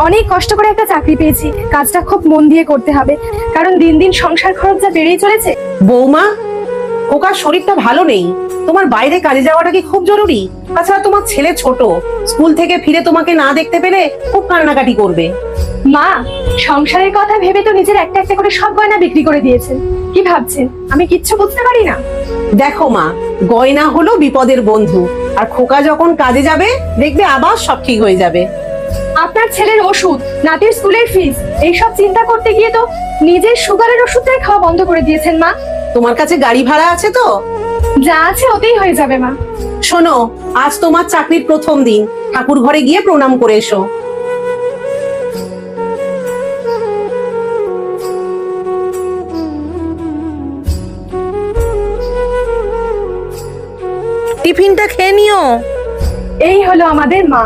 অনেক কষ্ট করে একটা চাকরি পেয়েছি, কাজটা খুব মন দিয়ে করতে হবে, কারণ দিন দিন সংসার খরচ যা বেড়েই চলেছে। বৌমা, ওকার শরীরটা ভালো নেই, তোমার বাইরে কাজে যাওয়াটা কি খুব জরুরি? তাছাড়া তোমার ছেলে ছোট, স্কুল থেকে ফিরে তোমাকে না দেখতে পেলে খুব কান্নাকাটি করবে। মা, সংসারের কথা ভেবে তো নিজের একটা একটা করে সব গয়না বিক্রি করে দিয়েছেন। কি ভাবছেন আমি কিচ্ছু বুঝতে পারি না? দেখো মা, গয়না হলো বিপদের বন্ধু, আর খোকা যখন কাজে যাবে দেখবে আবার সব ঠিক হয়ে যাবে। আপনার ছেলের ওষুধ, নাতির স্কুলের ফিস, এইসব চিন্তা করতে গিয়ে তো নিজের সুগারের ওষুধটাই খাওয়া বন্ধ করে দিয়েছেন মা। তোমার কাছে গাড়ি ভাড়া আছে তো? যা আছে ওতেই হয়ে যাবে মা। শোনো, আজ তোমার চাকরির প্রথম দিন, ঠাকুর ঘরে গিয়ে প্রণাম করে এসো। টিফিনটা খেয়ে নিও। এই হলো আমাদের মা।